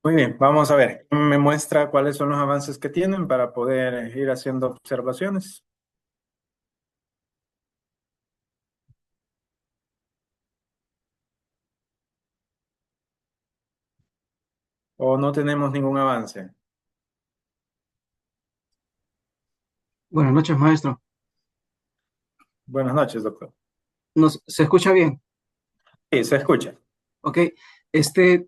Muy bien, vamos a ver. Me muestra cuáles son los avances que tienen para poder ir haciendo observaciones. ¿O no tenemos ningún avance? Buenas noches, maestro. Buenas noches, doctor. ¿Se escucha bien? Sí, se escucha. Ok.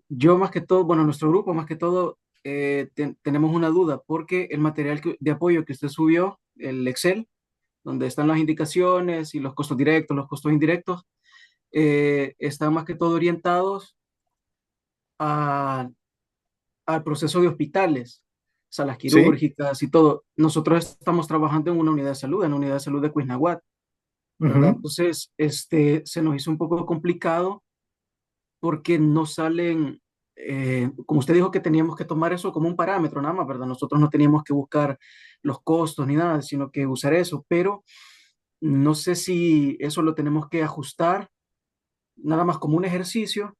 Yo más que todo, bueno, nuestro grupo más que todo, tenemos una duda porque el material de apoyo que usted subió, el Excel, donde están las indicaciones y los costos directos, los costos indirectos, están más que todo orientados a- al proceso de hospitales, salas ¿Sí? quirúrgicas y todo. Nosotros estamos trabajando en una unidad de salud, en la unidad de salud de Cuisnahuat, ¿verdad? Ujú. Entonces, se nos hizo un poco complicado porque no salen, como usted dijo que teníamos que tomar eso como un parámetro nada más, ¿verdad? Nosotros no teníamos que buscar los costos ni nada, sino que usar eso, pero no sé si eso lo tenemos que ajustar nada más como un ejercicio,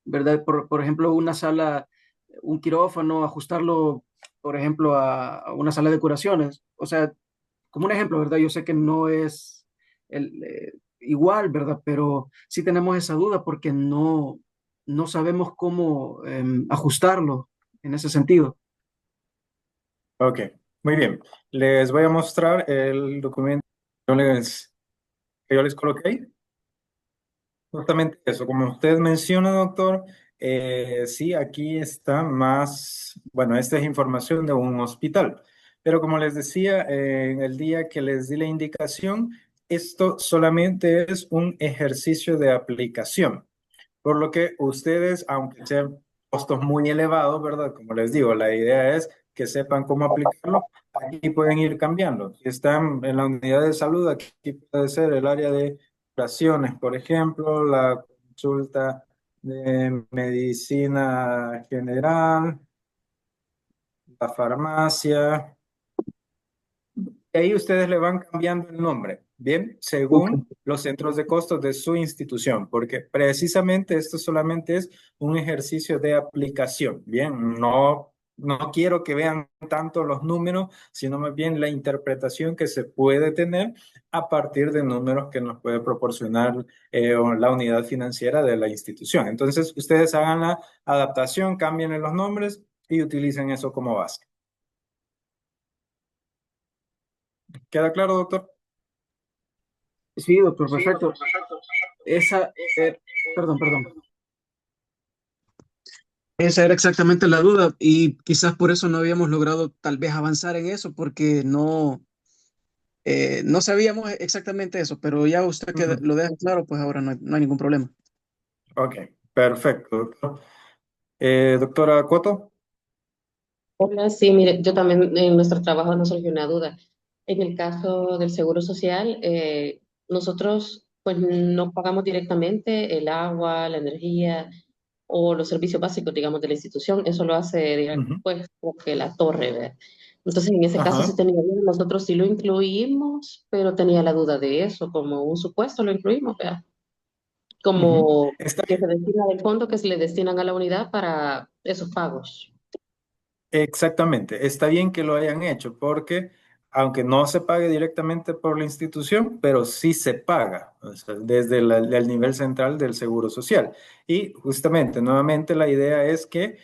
¿verdad? Por ejemplo, una sala, un quirófano, ajustarlo, por ejemplo, a una sala de curaciones. O sea, como un ejemplo, ¿verdad? Yo sé que no es igual, ¿verdad? Pero sí tenemos esa duda porque no sabemos cómo ajustarlo en ese sentido. Ok, muy bien. Les voy a mostrar el documento que yo les coloqué ahí. Justamente eso, como usted menciona, doctor, sí, aquí está más, bueno, esta es información de un hospital, pero como les decía, en el día que les di la indicación, esto solamente es un ejercicio de aplicación, por lo que ustedes, aunque sean costos muy elevados, ¿verdad? Como les digo, la idea es que sepan cómo aplicarlo. Aquí pueden ir cambiando. Si están en la unidad de salud, aquí puede ser el área de operaciones, por ejemplo, la consulta de medicina general, la farmacia. Y ahí ustedes le van cambiando el nombre, ¿bien? Ok. Según los centros de costos de su institución, porque precisamente esto solamente es un ejercicio de aplicación, ¿bien? No quiero que vean tanto los números, sino más bien la interpretación que se puede tener a partir de números que nos puede proporcionar la unidad financiera de la institución. Entonces, ustedes hagan la adaptación, cambien los nombres y utilicen eso como base. ¿Queda claro, doctor? Sí, doctor, perfecto. Esa, perdón. Esa era exactamente la duda y quizás por eso no habíamos logrado tal vez avanzar en eso porque no sabíamos exactamente eso, pero ya usted que Ujú. lo deja claro, pues ahora no hay ningún problema. Ok, perfecto, doctor. Doctora Coto. Hola, sí, mire, yo también en nuestro trabajo nos surgió una duda. En el caso del Seguro Social, nosotros pues no pagamos directamente el agua, la energía o los servicios básicos, digamos, de la institución. Eso lo hace, digamos, Ujú. pues, como que la torre, ¿verdad? Entonces, en ese caso sí Ajá. tenía duda. Nosotros sí lo incluimos, pero tenía la duda de eso, como un supuesto lo incluimos, ¿verdad? Ujú. Como Está que se bien. destina del fondo que se le destinan a la unidad para esos pagos. Exactamente. Está bien que lo hayan hecho porque aunque no se pague directamente por la institución, pero sí se paga, o sea, desde el nivel central del Seguro Social. Y justamente, nuevamente, la idea es que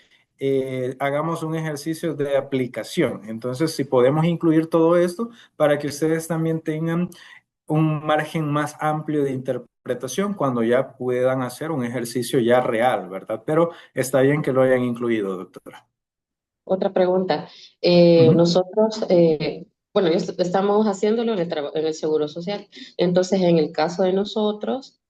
hagamos un ejercicio de aplicación. Entonces, si podemos incluir todo esto para que ustedes también tengan un margen más amplio de interpretación cuando ya puedan hacer un ejercicio ya real, ¿verdad? Pero está bien que lo hayan incluido, doctora. Otra pregunta. Ujú. Nosotros, bueno, estamos haciéndolo en el Seguro Social. Entonces, en el caso de nosotros,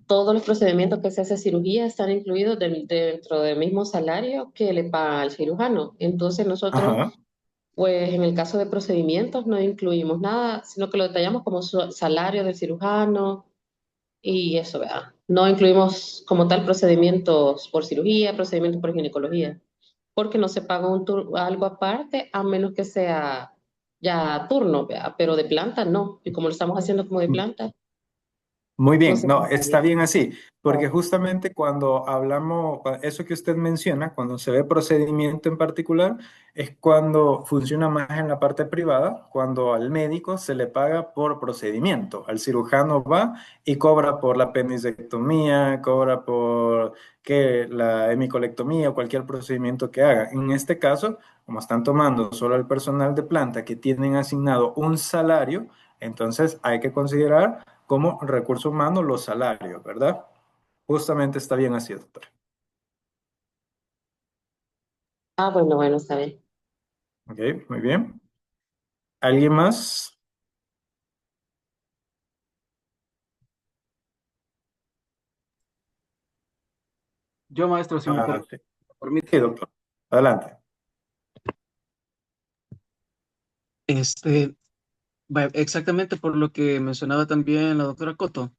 todos los procedimientos que se hace cirugía están incluidos dentro del mismo salario que le paga al cirujano. Entonces, nosotros, Ajá. pues, en el caso de procedimientos no incluimos nada, sino que lo detallamos como salario del cirujano y eso, ¿verdad? No incluimos como tal procedimientos por cirugía, procedimientos por ginecología porque no se paga algo aparte a menos que sea ya turno, ¿vea? Pero de planta no. Y como lo estamos haciendo como de planta. Muy No bien, sé no, cómo está bien así, porque sería. justamente cuando hablamos, eso que usted menciona, cuando se ve procedimiento en particular, es cuando funciona más en la parte privada, cuando al médico se le paga por procedimiento, al cirujano va y cobra por la apendicectomía, cobra por que la hemicolectomía o cualquier procedimiento que haga. En este caso, como están tomando solo el personal de planta que tienen asignado un salario, entonces hay que considerar como recurso humano los salarios, ¿verdad? Justamente está bien así, doctor. Ah, bueno, bueno, está bien. Ok, muy bien. ¿Alguien más? Yo, maestro, si me Sí. permite. Sí, doctor. Adelante. Este, exactamente por lo que mencionaba también la doctora Coto,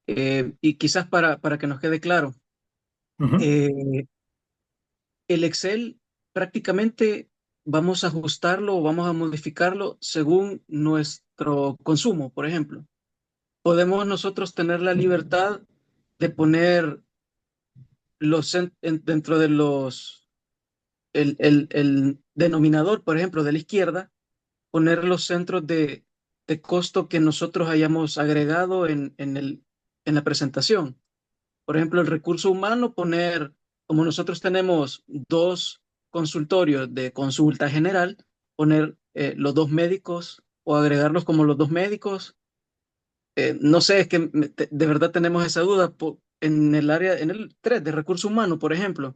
y quizás para que nos quede claro, Ujú, eh, el Excel prácticamente vamos a ajustarlo o vamos a modificarlo según nuestro consumo, por ejemplo. Podemos nosotros tener la libertad de poner dentro de el denominador, por ejemplo, de la izquierda, poner los centros de costo que nosotros hayamos agregado en la presentación. Por ejemplo, el recurso humano, poner, como nosotros tenemos dos consultorios de consulta general, poner los dos médicos o agregarlos como los dos médicos. No sé, es que de verdad tenemos esa duda en el área, en el 3 de recurso humano, por ejemplo,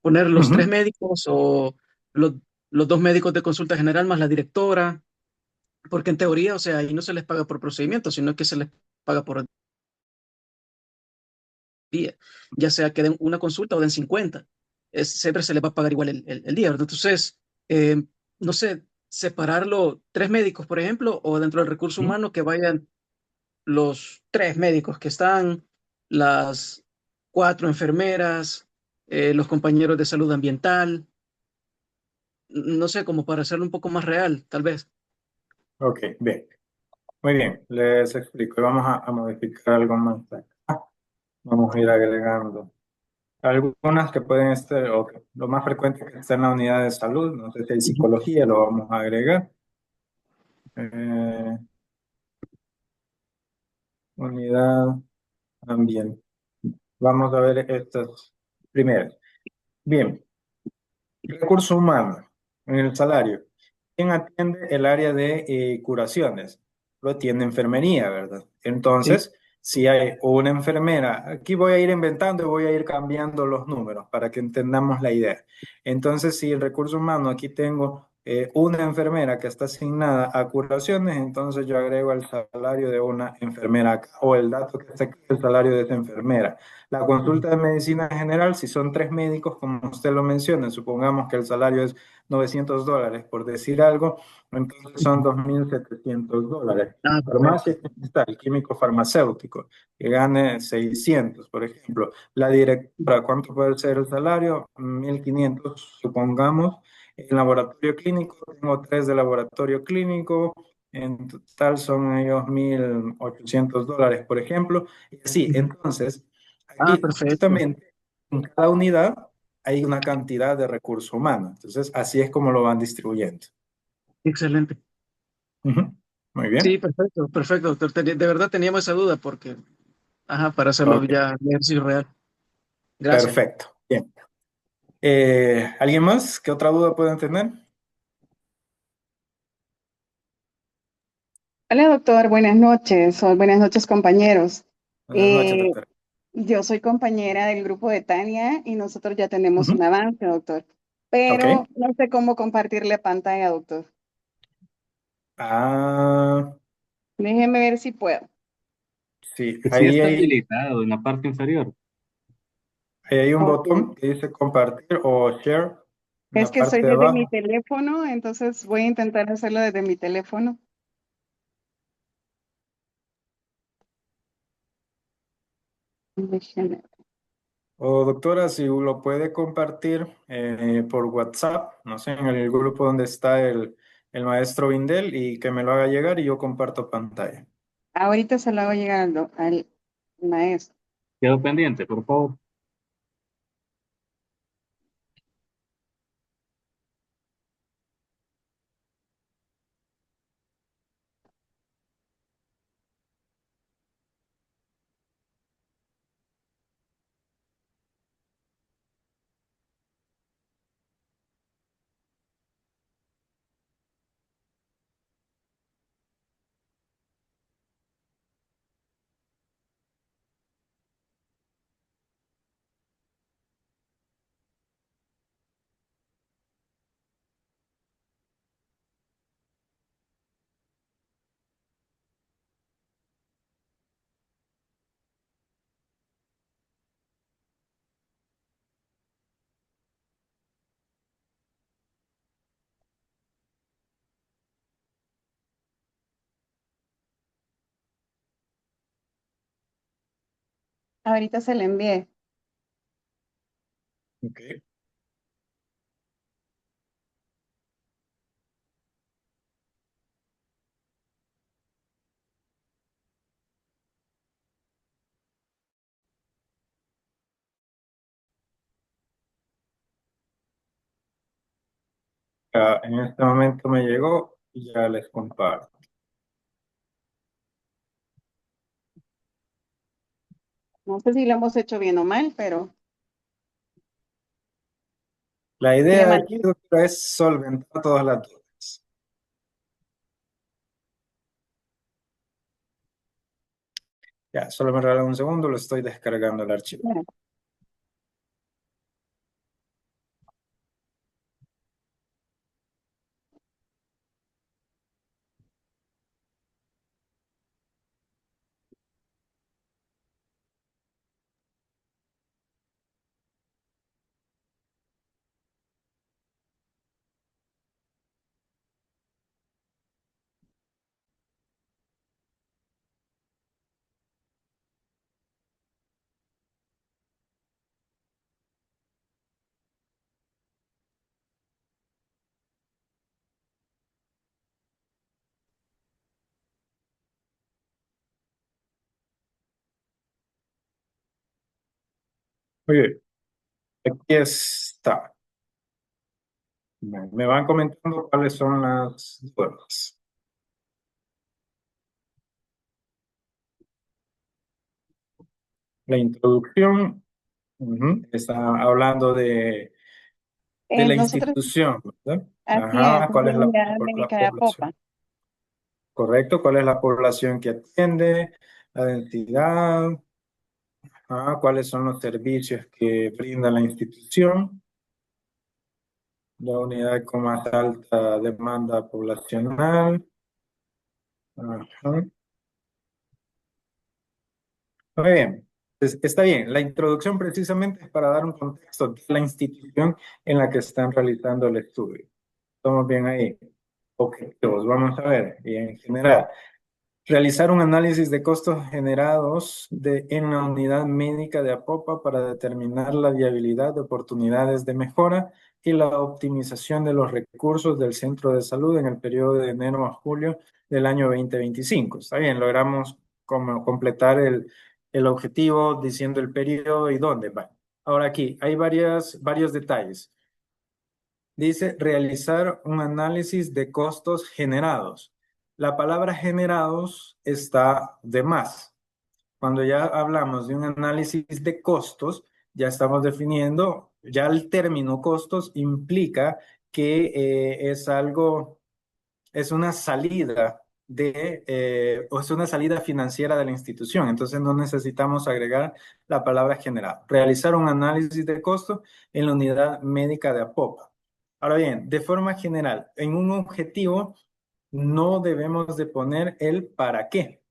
poner los tres ujú. médicos o los, los dos médicos de consulta general más la directora, porque en teoría, o sea, ahí no se les paga por procedimiento, sino que se les paga por día, ya sea que den una consulta o den 50. Siempre se les va a pagar igual el día, ¿verdad? Entonces, eh, no sé, separarlo tres médicos, por ejemplo, o dentro del recurso Ujú. humano que vayan los tres médicos que están, las cuatro enfermeras, los compañeros de salud ambiental, no sé, como para hacerlo un poco más real, tal vez. Ok, bien. Muy bien, les explico. Vamos a modificar algo más acá. Vamos a ir agregando algunas que pueden estar, o que lo más frecuente que está en la unidad de salud, no sé si hay Ujú. psicología, lo vamos a agregar. Eh, unidad ambiente. Vamos a ver estas primeras. Bien, recurso humano en el salario. ¿Quién atiende el área de curaciones? Lo atiende enfermería, ¿verdad? Sí. Entonces, si hay una enfermera, aquí voy a ir inventando y voy a ir cambiando los números para que entendamos la idea. Entonces, si el recurso humano, aquí tengo una enfermera que está asignada a curaciones, entonces yo agrego el salario de una enfermera acá, o el dato que está aquí, el salario de esa enfermera. La Ujú. consulta de medicina general, si son tres médicos, como usted lo menciona, supongamos que el salario es $900, por decir algo, entonces son Ujú. $2.700. Ah, Farmacia, perfecto. está el químico farmacéutico, que gane 600, por ejemplo. La directora, ¿cuánto puede ser el salario? 1.500, supongamos. En laboratorio clínico, tengo tres de laboratorio clínico, en total son ellos $1.800, por ejemplo. Y así, Ujú. entonces, Ah, aquí perfecto. justamente en cada unidad hay una cantidad de recurso humano. Entonces, así es como lo van distribuyendo. Excelente. Ujú. Muy Sí, bien. perfecto, perfecto, doctor. De verdad teníamos esa duda porque, ajá, para hacerlo Ok, ya en ejercicio real. Gracias. perfecto. Bien. ¿Alguien más? ¿Qué otra duda pueden tener? Hola, doctor, buenas noches, o buenas noches, compañeros. Buenas noches, Eh, doctor. yo soy compañera del grupo de Tania y nosotros ya tenemos Ujú. un avance, doctor, Ok. pero no sé cómo compartirle pantalla, doctor. Ah, Déjeme ver si puedo. sí, Sí está habilitado en la parte inferior. ahí hay un Ok. botón que dice compartir o share en Es la que estoy parte de desde mi abajo. teléfono, entonces voy a intentar hacerlo desde mi teléfono. Déjeme. O doctora, si lo puede compartir por WhatsApp, no sé, en el grupo donde está el maestro Vindel y que me lo haga llegar y yo comparto pantalla. Ahorita se lo hago llegar al maestro. Quedo pendiente, por favor. Ahorita se lo envié. Ok. En este momento me llegó y ya les comparto. No sé si lo hemos hecho bien o mal, pero La sí le idea mandé. aquí, doctora, es solventar todas las dudas. Ya, solo me regala un segundo, lo estoy descargando el archivo. Bueno, Muy bien, aquí está. Me van comentando cuáles son las dudas. La introducción, está hablando de la nosotros, institución, ¿verdad? así es, Ajá, ¿cuál de es la unidad la médica de población? Apopa. Correcto, ¿cuál es la población que atiende? La densidad, cuáles son los servicios que brinda la institución, la unidad con más alta demanda poblacional. Ajá. Muy bien. Está bien. La introducción precisamente es para dar un contexto de la institución en la que están realizando el estudio. Estamos bien ahí. Objetivos, vamos a ver. Y en general, realizar un análisis de costos generados en la unidad médica de Apopa para determinar la viabilidad de oportunidades de mejora y la optimización de los recursos del centro de salud en el periodo de enero a julio del año 2025. Está bien, logramos como completar el objetivo diciendo el periodo y dónde va. Ahora aquí hay varios detalles. Dice realizar un análisis de costos generados. La palabra generados está de más. Cuando ya hablamos de un análisis de costos, ya estamos definiendo, ya el término costos implica que es algo, es una salida o es una salida financiera de la institución. Entonces no necesitamos agregar la palabra generado. Realizar un análisis de costo en la unidad médica de Apopa. Ahora bien, de forma general, en un objetivo no debemos de poner el para qué,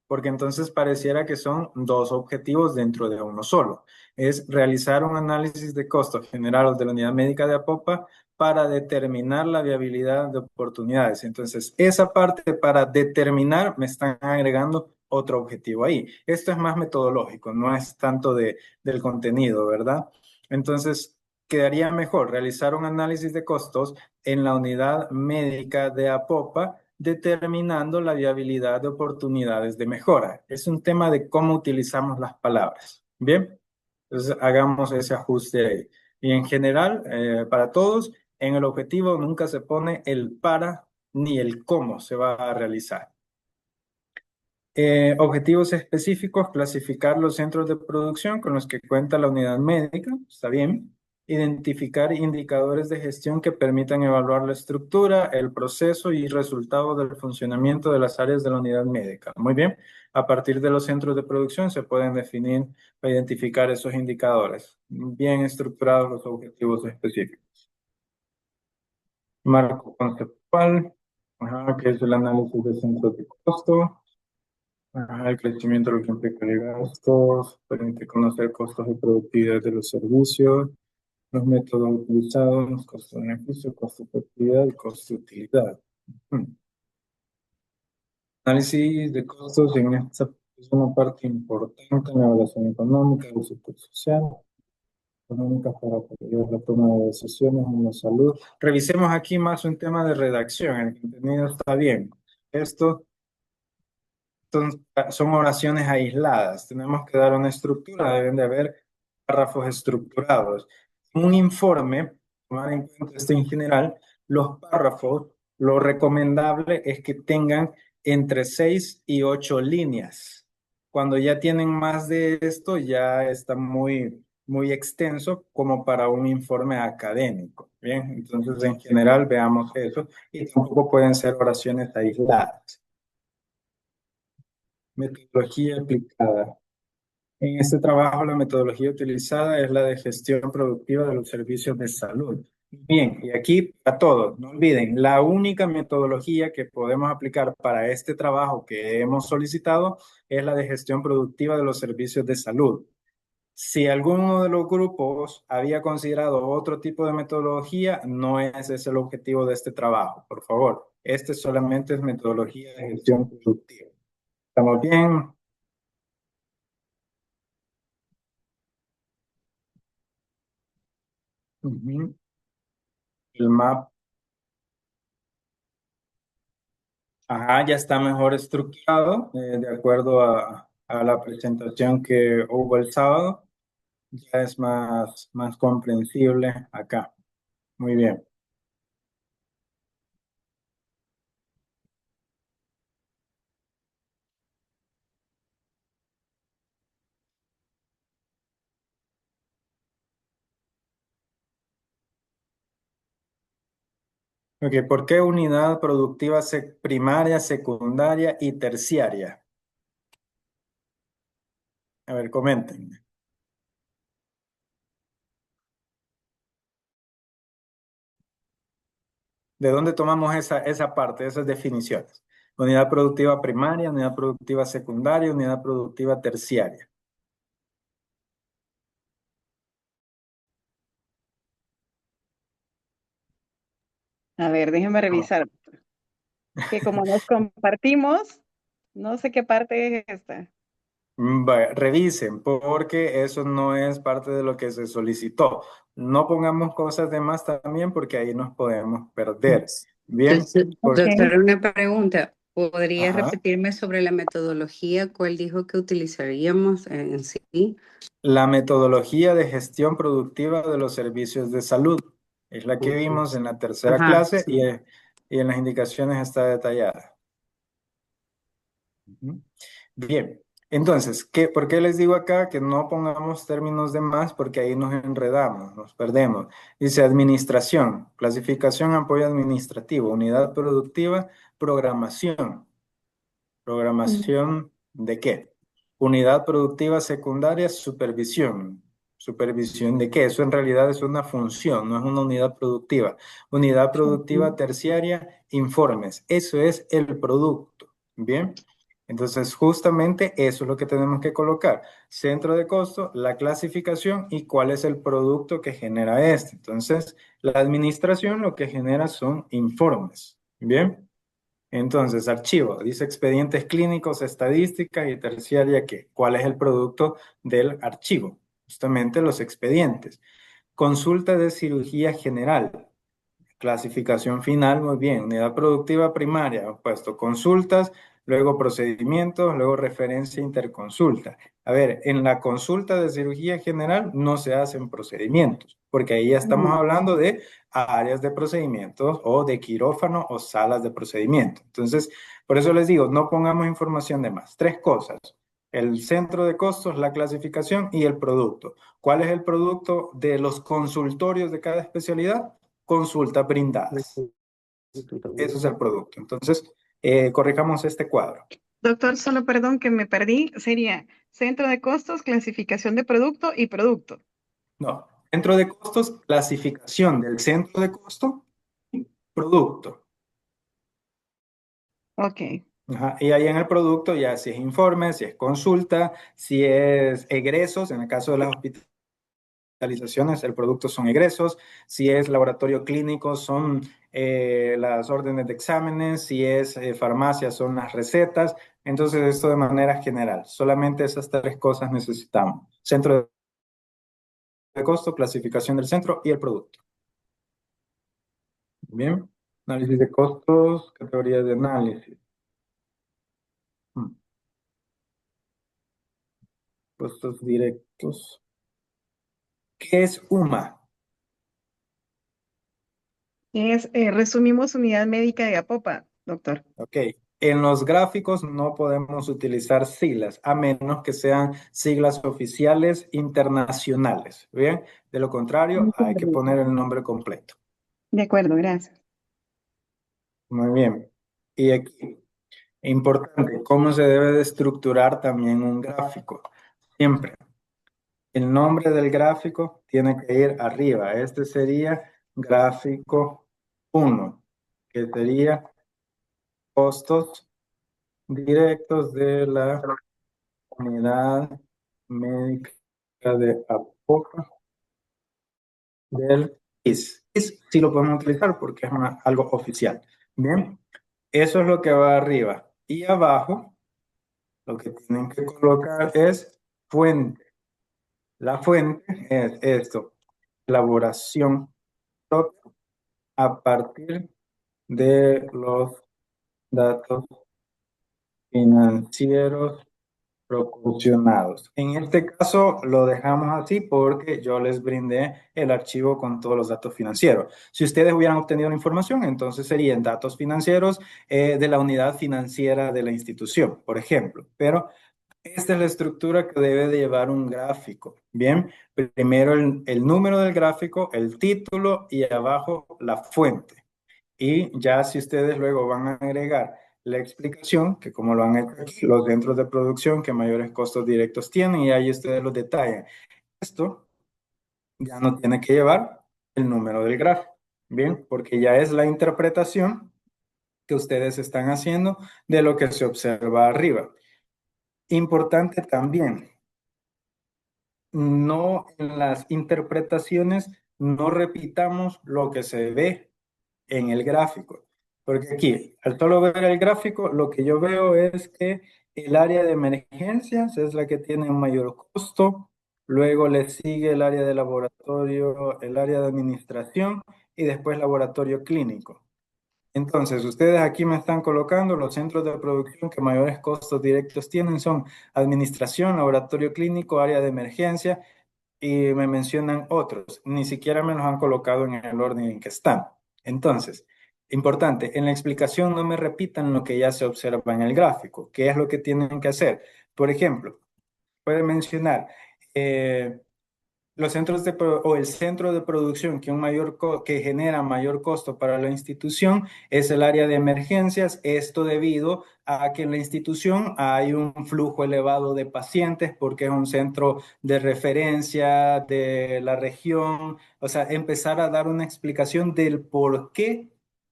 porque entonces pareciera que son dos objetivos dentro de uno solo. Es realizar un análisis de costos generados de la unidad médica de Apopa para determinar la viabilidad de oportunidades. Entonces, esa parte para determinar me están agregando otro objetivo ahí. Esto es más metodológico, no es tanto del contenido, ¿verdad? Entonces, quedaría mejor realizar un análisis de costos en la unidad médica de Apopa determinando la viabilidad de oportunidades de mejora. Es un tema de cómo utilizamos las palabras. Bien, entonces hagamos ese ajuste ahí. Y en general, para todos, en el objetivo nunca se pone el para ni el cómo se va a realizar. Objetivos específicos, clasificar los centros de producción con los que cuenta la unidad médica, está bien. Identificar indicadores de gestión que permitan evaluar la estructura, el proceso y resultados del funcionamiento de las áreas de la unidad médica. Muy bien. A partir de los centros de producción se pueden definir o identificar esos indicadores. Bien estructurados los objetivos específicos. Marco conceptual, que es el análisis de centros de costo. El crecimiento lo que implica de gastos, permite conocer costos de productividad de los servicios, los métodos utilizados, costo-beneficio, costo-efectividad y costo-utilidad. Análisis de costos en esta es una parte importante en la evaluación económica del sector social, económica para apoyar la toma de decisiones en la salud. Revisemos aquí más un tema de redacción, el contenido está bien. Esto son oraciones aisladas. Tenemos que dar una estructura, deben de haber párrafos estructurados. Un informe, tomar en cuenta esto en general, los párrafos, lo recomendable es que tengan entre 6 y 8 líneas. Cuando ya tienen más de esto, ya está muy extenso como para un informe académico. Bien, entonces en general veamos eso y tampoco pueden ser oraciones aisladas. Metodología aplicada. En este trabajo, la metodología utilizada es la de gestión productiva de los servicios de salud. Bien, y aquí a todos, no olviden, la única metodología que podemos aplicar para este trabajo que hemos solicitado es la de gestión productiva de los servicios de salud. Si alguno de los grupos había considerado otro tipo de metodología, no es ese el objetivo de este trabajo, por favor. Este solamente es metodología de gestión productiva. ¿Estamos bien? Ujú. El mapa, ajá, ya está mejor estructurado, de acuerdo a la presentación que hubo el sábado. Ya es más comprensible acá. Muy bien. Ok, ¿por qué unidad productiva primaria, secundaria y terciaria? A ver, comenten. ¿De dónde tomamos esa parte, esas definiciones? Unidad productiva primaria, unidad productiva secundaria, unidad productiva terciaria. A ver, déjenme revisar. Que como nos compartimos, no sé qué parte es esta. Vaya, revisen, porque eso no es parte de lo que se solicitó. No pongamos cosas de más también, porque ahí nos podemos perder. Bien, Ok. Doctora, una pregunta. ¿Podría ajá. repetirme sobre la metodología? ¿Cuál dijo que utilizaríamos en sí? La metodología de gestión productiva de los servicios de salud es la que vimos en la tercera Ajá, clase y en las indicaciones está detallada. Ujú. Bien, entonces, ¿por qué les digo acá que no pongamos términos de más? Porque ahí nos enredamos, nos perdemos. Dice administración, clasificación, apoyo administrativo, unidad productiva, programación. ¿Programación de qué? Unidad productiva secundaria, supervisión. ¿Supervisión de qué? Eso en realidad es una función, no es una unidad productiva. Unidad productiva terciaria, informes. Eso es el producto. ¿Bien? Entonces, justamente eso es lo que tenemos que colocar. Centro de costo, la clasificación y cuál es el producto que genera este. Entonces, la administración lo que genera son informes. ¿Bien? Entonces, archivo, dice expedientes clínicos, estadística y terciaria, ¿qué? ¿Cuál es el producto del archivo? Justamente los expedientes. Consulta de cirugía general. Clasificación final, muy bien. Unidad productiva primaria, puesto consultas, luego procedimientos, luego referencia interconsulta. A ver, en la consulta de cirugía general no se hacen procedimientos, porque ahí ya estamos hablando de áreas de procedimientos o de quirófano o salas de procedimiento. Entonces, por eso les digo, no pongamos información de más. Tres cosas: el centro de costos, la clasificación y el producto. ¿Cuál es el producto de los consultorios de cada especialidad? Consultas brindadas. Eso es el producto. Entonces, corrijamos este cuadro. Doctor, solo perdón que me perdí. Sería centro de costos, clasificación de producto y producto. No, centro de costos, clasificación del centro de costo y producto. Ok. Ajá. Y ahí en el producto ya si es informe, si es consulta, si es egresos, en el caso de las hospitalizaciones, el producto son egresos, si es laboratorio clínico son las órdenes de exámenes, si es farmacia son las recetas. Entonces esto de manera general, solamente esas tres cosas necesitamos: centro de costo, clasificación del centro y el producto. Bien, análisis de costos, categorías de análisis. Costos directos. ¿Qué es UMA? Resumimos unidad médica de Apopa, doctor. Ok. En los gráficos no podemos utilizar siglas, a menos que sean siglas oficiales internacionales. Bien, de lo contrario, hay que poner el nombre completo. De acuerdo, gracias. Muy bien. Y aquí, importante, ¿cómo se debe de estructurar también un gráfico? Siempre. El nombre del gráfico tiene que ir arriba. Este sería gráfico 1, que sería costos directos de la unidad médica de Apopa del IS. IS sí lo podemos utilizar porque es algo oficial. Bien, eso es lo que va arriba. Y abajo, lo que tienen que colocar es fuente. La fuente es esto: elaboración propia a partir de los datos financieros proporcionados. En este caso lo dejamos así porque yo les brindé el archivo con todos los datos financieros. Si ustedes hubieran obtenido la información, entonces serían datos financieros de la unidad financiera de la institución, por ejemplo. Pero esta es la estructura que debe de llevar un gráfico. Bien, primero el número del gráfico, el título y abajo la fuente. Y ya si ustedes luego van a agregar la explicación, que como lo han hecho aquí, los centros de producción que mayores costos directos tienen, y ahí ustedes los detallan. Esto ya no tiene que llevar el número del gráfico, ¿bien? Porque ya es la interpretación que ustedes están haciendo de lo que se observa arriba. Importante también, no en las interpretaciones, no repitamos lo que se ve en el gráfico. Porque aquí, al solo ver el gráfico, lo que yo veo es que el área de emergencias es la que tiene un mayor costo, luego le sigue el área de laboratorio, el área de administración y después laboratorio clínico. Entonces, ustedes aquí me están colocando los centros de producción que mayores costos directos tienen son administración, laboratorio clínico, área de emergencia, y me mencionan otros. Ni siquiera me los han colocado en el orden en que están. Entonces, importante, en la explicación no me repitan lo que ya se observa en el gráfico. ¿Qué es lo que tienen que hacer? Por ejemplo, puede mencionar los centros o el centro de producción que, que genera mayor costo para la institución es el área de emergencias. Esto debido a que en la institución hay un flujo elevado de pacientes porque es un centro de referencia de la región. O sea, empezar a dar una explicación del por qué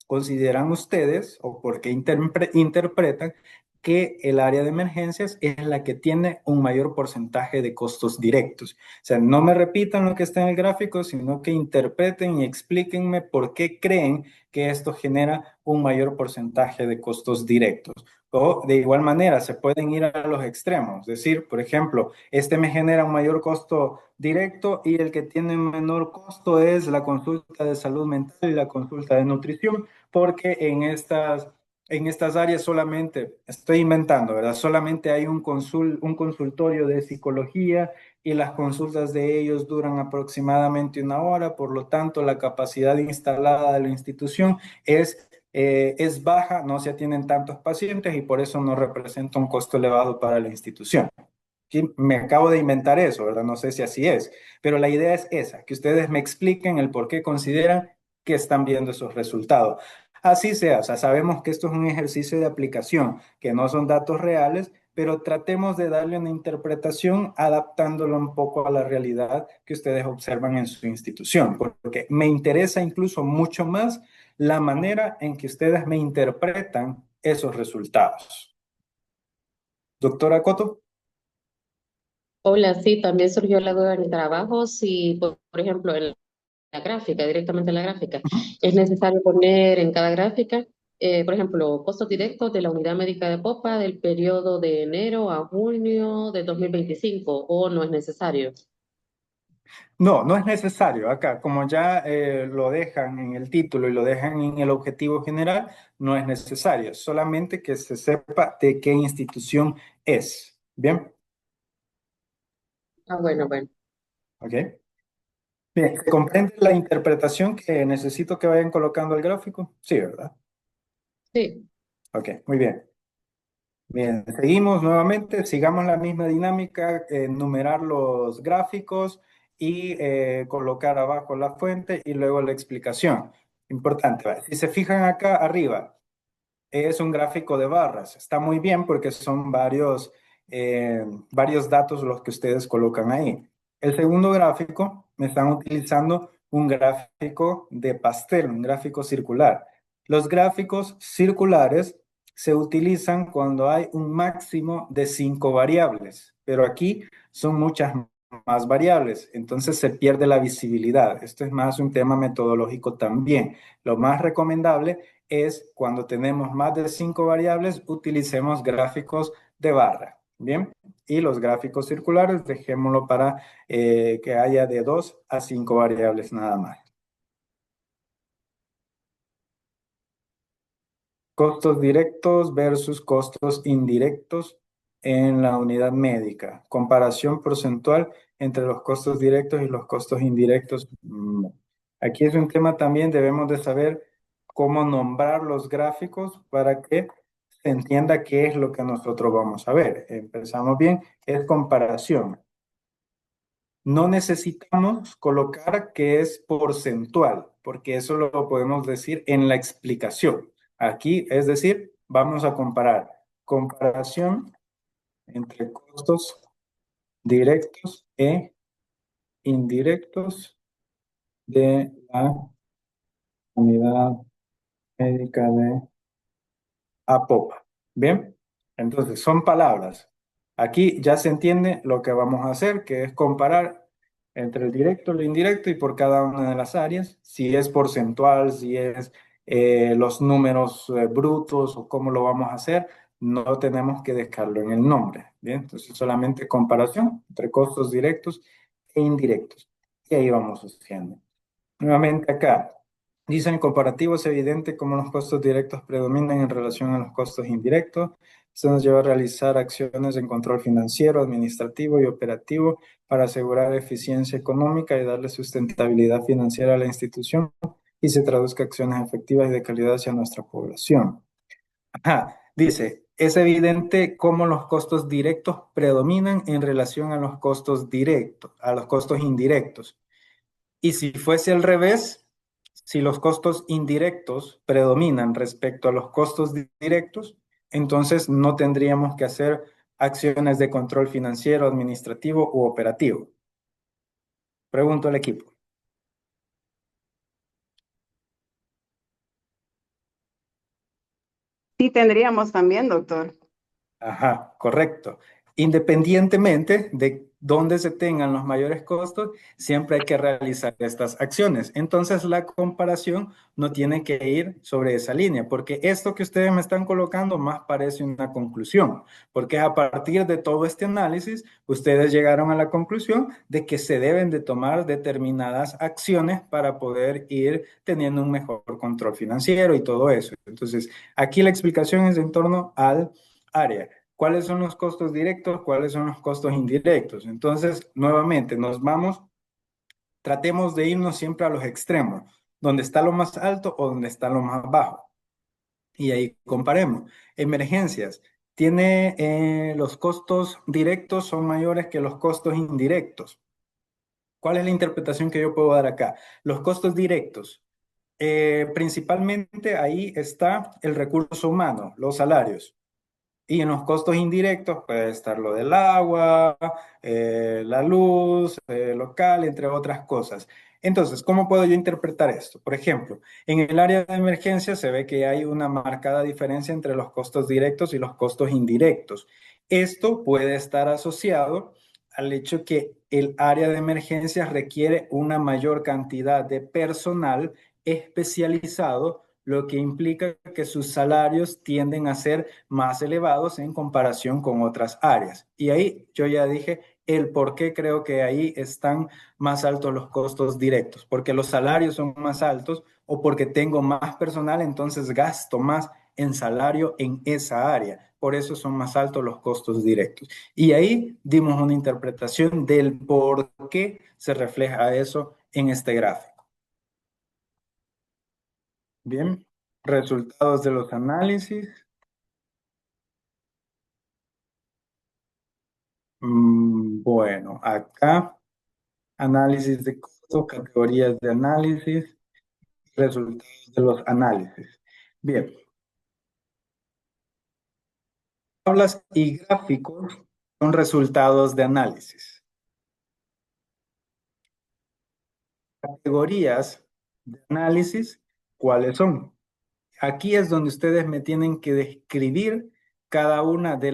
consideran ustedes o por qué interpretan que el área de emergencias es la que tiene un mayor porcentaje de costos directos. O sea, no me repitan lo que está en el gráfico, sino que interpreten y explíquenme por qué creen que esto genera un mayor porcentaje de costos directos. O de igual manera, se pueden ir a los extremos. Es decir, por ejemplo, este me genera un mayor costo directo y el que tiene un menor costo es la consulta de salud mental y la consulta de nutrición, porque en estas áreas solamente, estoy inventando, ¿verdad? Solamente hay un consultorio de psicología y las consultas de ellos duran aproximadamente una hora, por lo tanto, la capacidad instalada de la institución es baja, no se atienden tantos pacientes y por eso no representa un costo elevado para la institución. Sí, me acabo de inventar eso, ¿verdad? No sé si así es, pero la idea es esa, que ustedes me expliquen el por qué consideran que están viendo esos resultados. Así sea, o sea, sabemos que esto es un ejercicio de aplicación, que no son datos reales, pero tratemos de darle una interpretación adaptándolo un poco a la realidad que ustedes observan en su institución, porque me interesa incluso mucho más la manera en que ustedes me interpretan esos resultados. Doctora Coto. Hola, sí, también surgió la duda en el trabajo, si, por ejemplo, en la gráfica, directamente en la gráfica, es necesario poner en cada gráfica, por ejemplo, costos directos de la unidad médica de Popa del periodo de enero a junio de 2025, o no es necesario. No, no es necesario. Acá, como ya lo dejan en el título y lo dejan en el objetivo general, no es necesario. Solamente que se sepa de qué institución es. Bien, Ah, bueno, bueno, ok. Bien, ¿se comprende la interpretación que necesito que vayan colocando el gráfico? Sí, ¿verdad? sí. Ok, muy bien. Bien, seguimos nuevamente, sigamos la misma dinámica, numerar los gráficos y colocar abajo la fuente y luego la explicación. Importante, ¿vale? Si se fijan acá arriba, es un gráfico de barras. Está muy bien porque son varios datos los que ustedes colocan ahí. El segundo gráfico, me están utilizando un gráfico de pastel, un gráfico circular. Los gráficos circulares se utilizan cuando hay un máximo de 5 variables, pero aquí son muchas más variables, entonces se pierde la visibilidad. Esto es más un tema metodológico también. Lo más recomendable es cuando tenemos más de 5 variables, utilicemos gráficos de barra. Bien, y los gráficos circulares dejémoslo para que haya de 2 a 5 variables nada más. Costos directos versus costos indirectos en la unidad médica. Comparación porcentual entre los costos directos y los costos indirectos. Aquí es un tema también, debemos de saber cómo nombrar los gráficos para que se entienda qué es lo que nosotros vamos a ver. Empezamos bien, es comparación. No necesitamos colocar que es porcentual, porque eso lo podemos decir en la explicación. Aquí, es decir, vamos a comparar comparación entre costos directos e indirectos de la unidad médica de APOPA. Bien, entonces son palabras. Aquí ya se entiende lo que vamos a hacer, que es comparar entre el directo y el indirecto y por cada una de las áreas, si es porcentual, si es los números brutos o cómo lo vamos a hacer, no tenemos que dejarlo en el nombre. Bien, entonces solamente comparación entre costos directos e indirectos. Y ahí vamos haciendo. Nuevamente acá, dice en comparativo es evidente cómo los costos directos predominan en relación a los costos indirectos. Esto nos lleva a realizar acciones en control financiero, administrativo y operativo para asegurar eficiencia económica y darle sustentabilidad financiera a la institución y se traduzca acciones efectivas y de calidad hacia nuestra población. Ajá, dice, es evidente cómo los costos directos predominan en relación a los costos directos, a los costos indirectos. Y si fuese al revés, si los costos indirectos predominan respecto a los costos directos, entonces no tendríamos que hacer acciones de control financiero, administrativo u operativo. Pregunto al equipo. Sí, tendríamos también, doctor. Ajá, correcto. Independientemente de dónde se tengan los mayores costos, siempre hay que realizar estas acciones. Entonces, la comparación no tiene que ir sobre esa línea, porque esto que ustedes me están colocando más parece una conclusión, porque a partir de todo este análisis, ustedes llegaron a la conclusión de que se deben de tomar determinadas acciones para poder ir teniendo un mejor control financiero y todo eso. Entonces, aquí la explicación es en torno al área. ¿Cuáles son los costos directos? ¿Cuáles son los costos indirectos? Entonces, nuevamente, tratemos de irnos siempre a los extremos, donde está lo más alto o donde está lo más bajo. Y ahí comparemos. Emergencias. Los costos directos son mayores que los costos indirectos. ¿Cuál es la interpretación que yo puedo dar acá? Los costos directos. Principalmente ahí está el recurso humano, los salarios. Y en los costos indirectos puede estar lo del agua, la luz, local, entre otras cosas. Entonces, ¿cómo puedo yo interpretar esto? Por ejemplo, en el área de emergencia se ve que hay una marcada diferencia entre los costos directos y los costos indirectos. Esto puede estar asociado al hecho que el área de emergencia requiere una mayor cantidad de personal especializado, lo que implica que sus salarios tienden a ser más elevados en comparación con otras áreas. Y ahí yo ya dije el por qué creo que ahí están más altos los costos directos, porque los salarios son más altos o porque tengo más personal, entonces gasto más en salario en esa área. Por eso son más altos los costos directos. Y ahí dimos una interpretación del por qué se refleja eso en este gráfico. Bien, resultados de los análisis. Bueno, acá análisis de costos, categorías de análisis, resultados de los análisis. Bien, tablas y gráficos son resultados de análisis. Categorías de análisis, ¿cuáles son? Aquí es donde ustedes me tienen que describir cada una de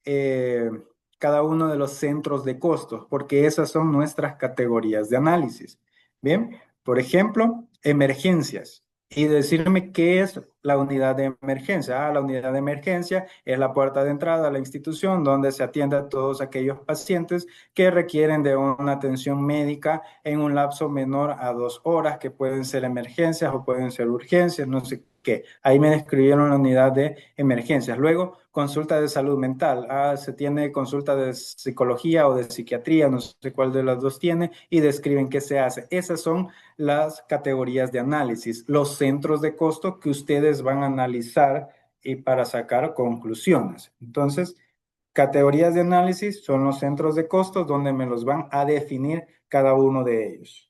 eh, cada uno de los centros de costos, porque esas son nuestras categorías de análisis. Bien, por ejemplo, emergencias. Y decirme qué es la unidad de emergencia. La unidad de emergencia es la puerta de entrada a la institución donde se atiende a todos aquellos pacientes que requieren de una atención médica en un lapso menor a 2 horas, que pueden ser emergencias o pueden ser urgencias, no sé qué. Ahí me describieron la unidad de emergencias. Luego, consulta de salud mental. Se tiene consulta de psicología o de psiquiatría, no sé cuál de las dos tiene, y describen qué se hace. Esas son las categorías de análisis, los centros de costo que ustedes van a analizar y para sacar conclusiones. Entonces, categorías de análisis son los centros de costos donde me los van a definir cada uno de ellos.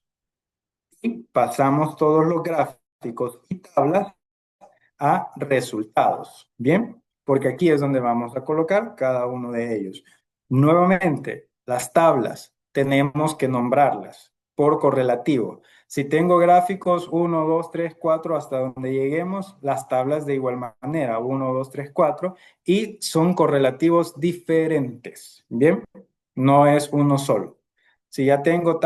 Y pasamos todos los gráficos y tablas a resultados. Bien, porque aquí es donde vamos a colocar cada uno de ellos. Nuevamente, las tablas tenemos que nombrarlas por correlativo. Si tengo gráficos 1, 2, 3, 4, hasta donde lleguemos, las tablas de igual manera, 1, 2, 3, 4, y son correlativos diferentes. Bien, no es uno solo. Si ya tengo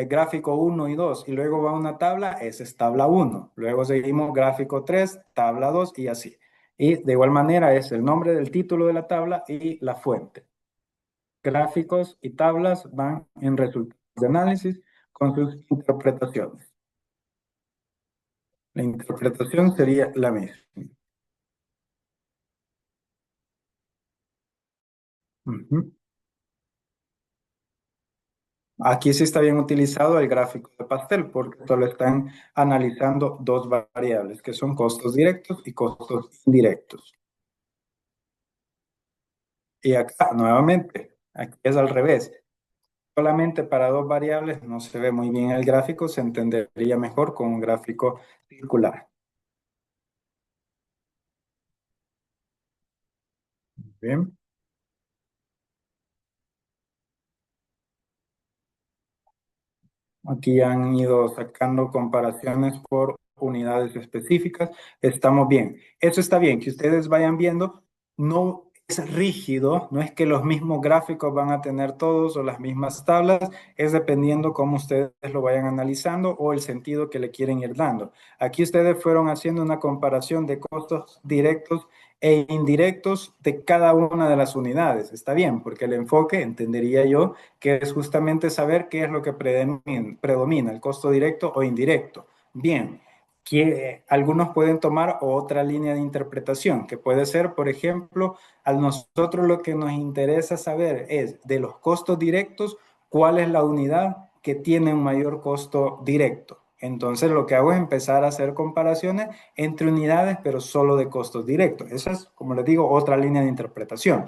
gráfico 1 y 2 y luego va una tabla, esa es tabla 1. Luego seguimos gráfico 3, tabla 2 y así. Y de igual manera es el nombre del título de la tabla y la fuente. Gráficos y tablas van en resultados de análisis con sus interpretaciones. La interpretación sería la misma. Ujú. Aquí sí está bien utilizado el gráfico de pastel porque solo están analizando dos variables que son costos directos y costos indirectos. Y acá, nuevamente, aquí es al revés. Solamente para dos variables no se ve muy bien el gráfico, se entendería mejor con un gráfico circular. Bien. Aquí han ido sacando comparaciones por unidades específicas. Estamos bien. Eso está bien, que ustedes vayan viendo. No, es rígido, no es que los mismos gráficos van a tener todos o las mismas tablas, es dependiendo cómo ustedes lo vayan analizando o el sentido que le quieren ir dando. Aquí ustedes fueron haciendo una comparación de costos directos e indirectos de cada una de las unidades. Está bien, porque el enfoque, entendería yo, que es justamente saber qué es lo que predomina, el costo directo o indirecto. Bien, que algunos pueden tomar otra línea de interpretación, que puede ser, por ejemplo, a nosotros lo que nos interesa saber es de los costos directos, cuál es la unidad que tiene un mayor costo directo. Entonces lo que hago es empezar a hacer comparaciones entre unidades, pero solo de costos directos. Esa es, como les digo, otra línea de interpretación.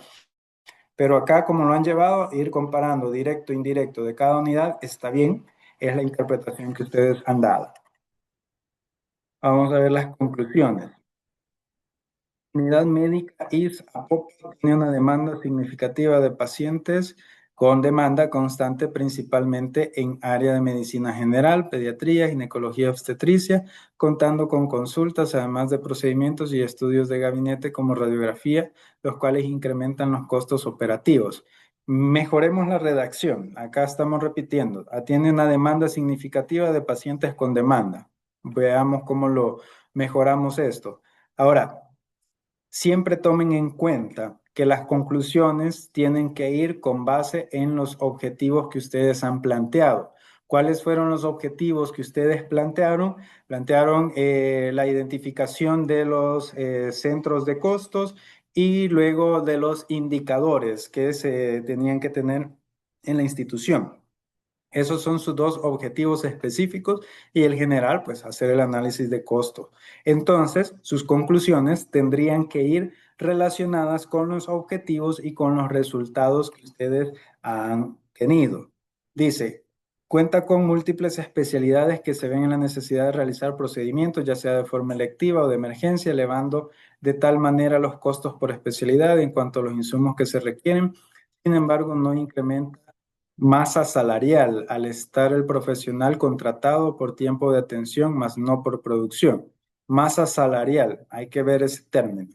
Pero acá, como lo han llevado, ir comparando directo e indirecto de cada unidad está bien, es la interpretación que ustedes han dado. Vamos a ver las conclusiones. Unidad médica ISS-APOPA tiene una demanda significativa de pacientes con demanda constante principalmente en área de medicina general, pediatría, ginecología y obstetricia, contando con consultas además de procedimientos y estudios de gabinete como radiografía, los cuales incrementan los costos operativos. Mejoremos la redacción. Acá estamos repitiendo. Atiende una demanda significativa de pacientes con demanda. Veamos cómo lo mejoramos esto. Ahora, siempre tomen en cuenta que las conclusiones tienen que ir con base en los objetivos que ustedes han planteado. ¿Cuáles fueron los objetivos que ustedes plantearon? Plantearon la identificación de los centros de costos y luego de los indicadores que se tenían que tener en la institución. Esos son sus dos objetivos específicos y el general, pues hacer el análisis de costo. Entonces, sus conclusiones tendrían que ir relacionadas con los objetivos y con los resultados que ustedes han tenido. Dice, cuenta con múltiples especialidades que se ven en la necesidad de realizar procedimientos, ya sea de forma electiva o de emergencia, elevando de tal manera los costos por especialidad en cuanto a los insumos que se requieren. Sin embargo, no incrementa masa salarial al estar el profesional contratado por tiempo de atención, más no por producción. Masa salarial, hay que ver ese término.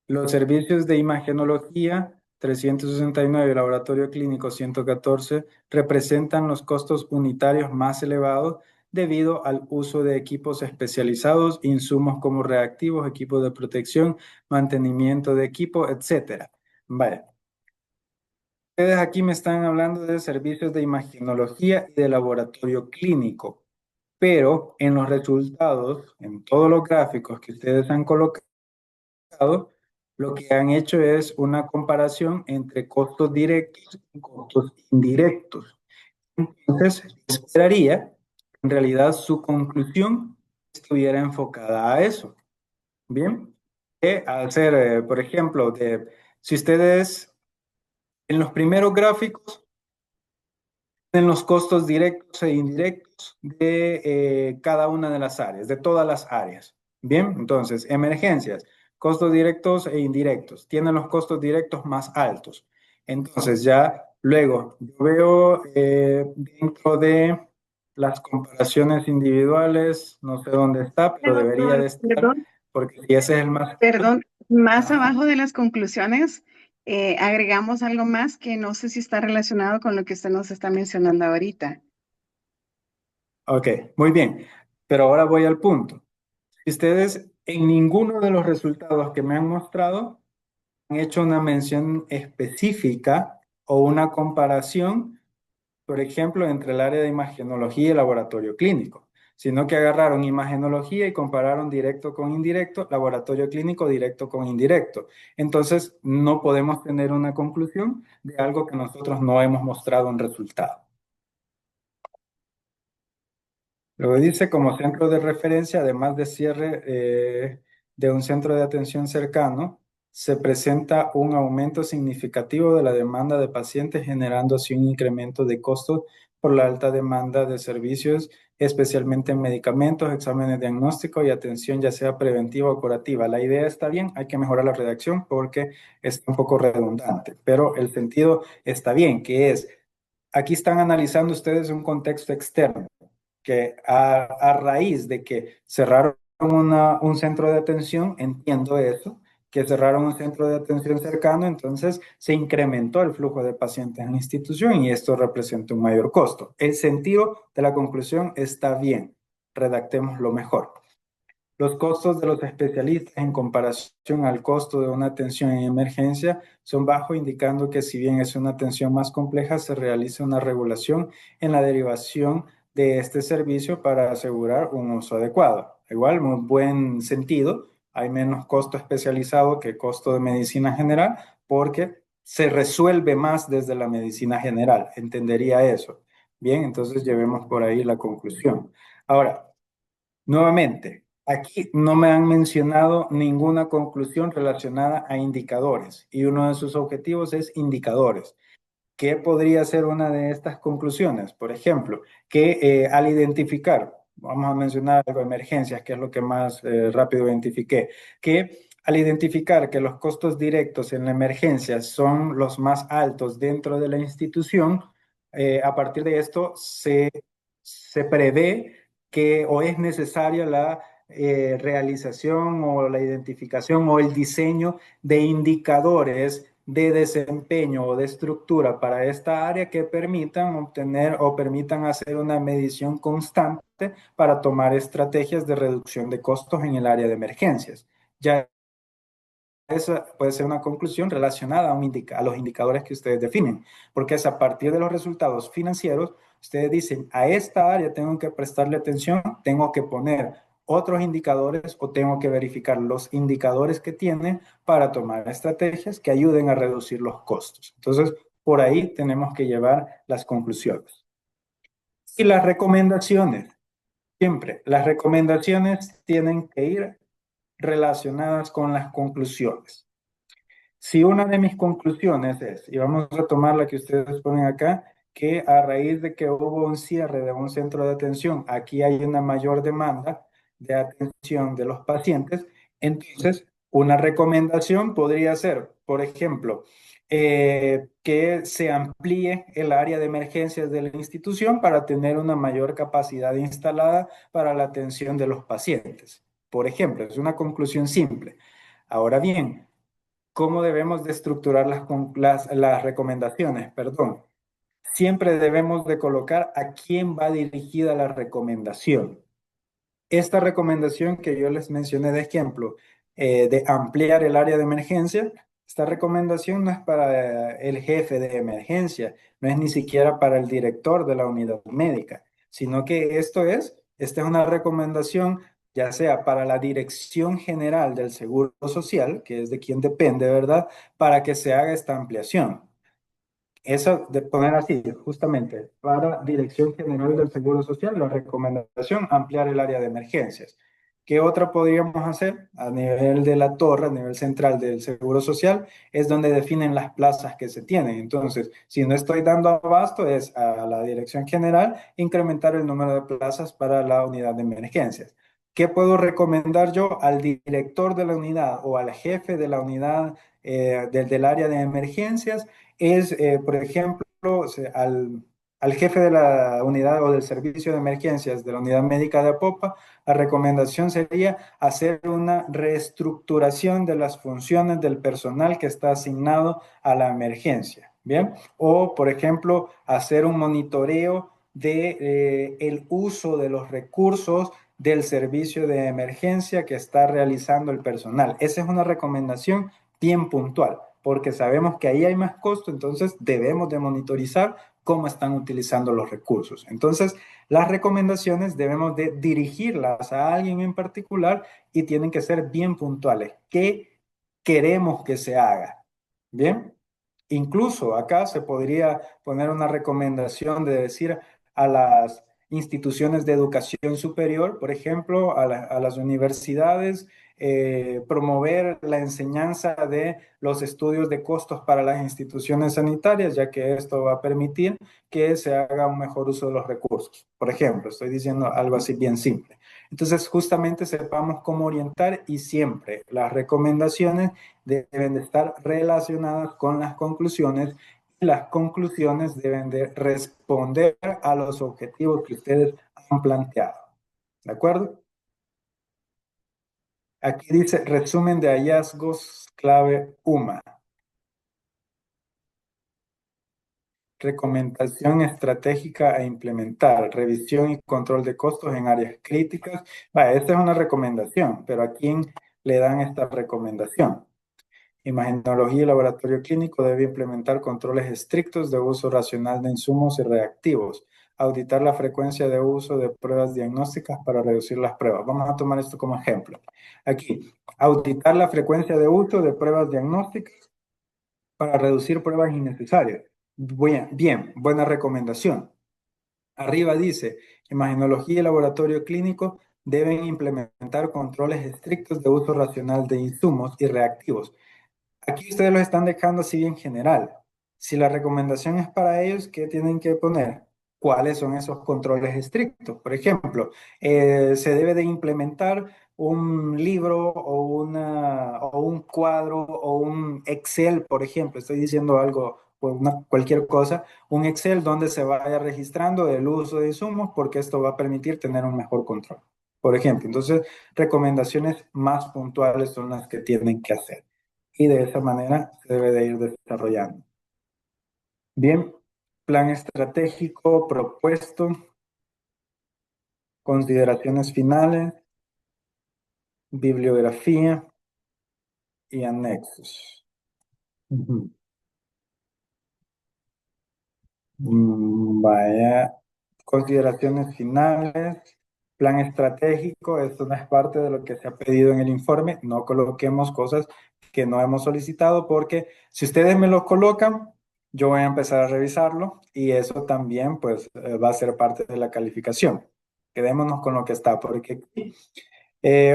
Los servicios de imagenología, 369, laboratorio clínico 114, representan los costos unitarios más elevados debido al uso de equipos especializados, insumos como reactivos, equipos de protección, mantenimiento de equipo, etc. Vaya. Ustedes aquí me están hablando de servicios de imagenología y de laboratorio clínico, pero en los resultados, en todos los gráficos que ustedes han colocado, lo que han hecho es una comparación entre costos directos y costos indirectos. Entonces, esperaría que en realidad su conclusión estuviera enfocada a eso. Bien, hacer, por ejemplo, si ustedes en los primeros gráficos en los costos directos e indirectos de cada una de las áreas, de todas las áreas. Bien, entonces, emergencias, costos directos e indirectos, tienen los costos directos más altos. Entonces, ya luego, yo veo dentro de las comparaciones individuales, no sé dónde está, pero debería de estar, Perdón, porque si ese es el más... perdón, más Ajá. abajo de las conclusiones agregamos algo más que no sé si está relacionado con lo que usted nos está mencionando ahorita. Ok, muy bien. Pero ahora voy al punto. Si ustedes en ninguno de los resultados que me han mostrado han hecho una mención específica o una comparación, por ejemplo, entre el área de imagenología y el laboratorio clínico, sino que agarraron imagenología y compararon directo con indirecto, laboratorio clínico directo con indirecto. Entonces, no podemos tener una conclusión de algo que nosotros no hemos mostrado en resultado. Luego dice como centro de referencia, además de cierre de un centro de atención cercano, se presenta un aumento significativo de la demanda de pacientes, generando así un incremento de costos por la alta demanda de servicios, especialmente en medicamentos, exámenes diagnósticos y atención ya sea preventiva o curativa. La idea está bien, hay que mejorar la redacción porque está un poco redundante, pero el sentido está bien, que es, aquí están analizando ustedes un contexto externo que a raíz de que cerraron un centro de atención, entiendo eso, que cerraron un centro de atención cercano, entonces se incrementó el flujo de pacientes en la institución y esto representa un mayor costo. El sentido de la conclusión está bien, redactémoslo mejor. Los costos de los especialistas en comparación al costo de una atención en emergencia son bajos, indicando que si bien es una atención más compleja, se realiza una regulación en la derivación de este servicio para asegurar un uso adecuado. Igual, muy buen sentido, hay menos costo especializado que costo de medicina general porque se resuelve más desde la medicina general, entendería eso. Bien, entonces llevemos por ahí la conclusión. Ahora, nuevamente, aquí no me han mencionado ninguna conclusión relacionada a indicadores y uno de sus objetivos es indicadores. ¿Qué podría ser una de estas conclusiones? Por ejemplo, que al identificar, vamos a mencionar algo, emergencias, que es lo que más rápido identifiqué, que al identificar que los costos directos en la emergencia son los más altos dentro de la institución, a partir de esto se prevé que o es necesaria la realización o la identificación o el diseño de indicadores de desempeño o de estructura para esta área que permitan obtener o permitan hacer una medición constante para tomar estrategias de reducción de costos en el área de emergencias. Ya esa puede ser una conclusión relacionada a los indicadores que ustedes definen, porque es a partir de los resultados financieros, ustedes dicen, a esta área tengo que prestarle atención, tengo que poner otros indicadores o tengo que verificar los indicadores que tiene para tomar estrategias que ayuden a reducir los costos. Entonces, por ahí tenemos que llevar las conclusiones. Y las recomendaciones, siempre, las recomendaciones tienen que ir relacionadas con las conclusiones. Si una de mis conclusiones es, y vamos a tomar la que ustedes ponen acá, que a raíz de que hubo un cierre de un centro de atención, aquí hay una mayor demanda de atención de los pacientes, entonces una recomendación podría ser, por ejemplo, que se amplíe el área de emergencias de la institución para tener una mayor capacidad instalada para la atención de los pacientes. Por ejemplo, es una conclusión simple. Ahora bien, ¿cómo debemos de estructurar las recomendaciones? Perdón. Siempre debemos de colocar a quién va dirigida la recomendación. Esta recomendación que yo les mencioné de ejemplo, de ampliar el área de emergencia, esta recomendación no es para el jefe de emergencia, no es ni siquiera para el director de la unidad médica, sino que esta es una recomendación ya sea para la Dirección General del Seguro Social, que es de quien depende, ¿verdad? Para que se haga esta ampliación. Eso de poner así, justamente, para Dirección General del Seguro Social, la recomendación, ampliar el área de emergencias. ¿Qué otra podríamos hacer? A nivel de la torre, a nivel central del Seguro Social, es donde definen las plazas que se tienen. Entonces, si no estoy dando abasto, es a la Dirección General incrementar el número de plazas para la unidad de emergencias. ¿Qué puedo recomendar yo al director de la unidad o al jefe de la unidad del área de emergencias? Es, por ejemplo, al jefe de la unidad o del servicio de emergencias de la unidad médica de Apopa, la recomendación sería hacer una reestructuración de las funciones del personal que está asignado a la emergencia, ¿bien? O, por ejemplo, hacer un monitoreo de el uso de los recursos del servicio de emergencia que está realizando el personal. Esa es una recomendación bien puntual, porque sabemos que ahí hay más costo, entonces debemos de monitorizar cómo están utilizando los recursos. Entonces, las recomendaciones debemos de dirigirlas a alguien en particular y tienen que ser bien puntuales. ¿Qué queremos que se haga? Bien, incluso acá se podría poner una recomendación de decir a las instituciones de educación superior, por ejemplo, a las universidades, promover la enseñanza de los estudios de costos para las instituciones sanitarias, ya que esto va a permitir que se haga un mejor uso de los recursos. Por ejemplo, estoy diciendo algo así bien simple. Entonces, justamente sepamos cómo orientar y siempre las recomendaciones deben de estar relacionadas con las conclusiones y las conclusiones deben de responder a los objetivos que ustedes han planteado. ¿De acuerdo? Aquí dice resumen de hallazgos clave UMA. Recomendación estratégica a implementar, revisión y control de costos en áreas críticas. Vaya, esta es una recomendación, pero ¿a quién le dan esta recomendación? Imagenología y laboratorio clínico debe implementar controles estrictos de uso racional de insumos y reactivos. Auditar la frecuencia de uso de pruebas diagnósticas para reducir las pruebas. Vamos a tomar esto como ejemplo. Aquí, auditar la frecuencia de uso de pruebas diagnósticas para reducir pruebas innecesarias. Bien, buena recomendación. Arriba dice, imagenología y laboratorio clínico deben implementar controles estrictos de uso racional de insumos y reactivos. Aquí ustedes lo están dejando así en general. Si la recomendación es para ellos, ¿qué tienen que poner? ¿Cuáles son esos controles estrictos? Por ejemplo, se debe de implementar un libro o un cuadro o un Excel, por ejemplo. Estoy diciendo algo, cualquier cosa. Un Excel donde se vaya registrando el uso de insumos porque esto va a permitir tener un mejor control. Por ejemplo, entonces, recomendaciones más puntuales son las que tienen que hacer y de esa manera se debe de ir desarrollando. Bien, plan estratégico propuesto, consideraciones finales, bibliografía y anexos. Vaya, consideraciones finales, plan estratégico, esto no es parte de lo que se ha pedido en el informe, no coloquemos cosas que no hemos solicitado porque si ustedes me lo colocan, yo voy a empezar a revisarlo y eso también pues va a ser parte de la calificación. Quedémonos con lo que está, porque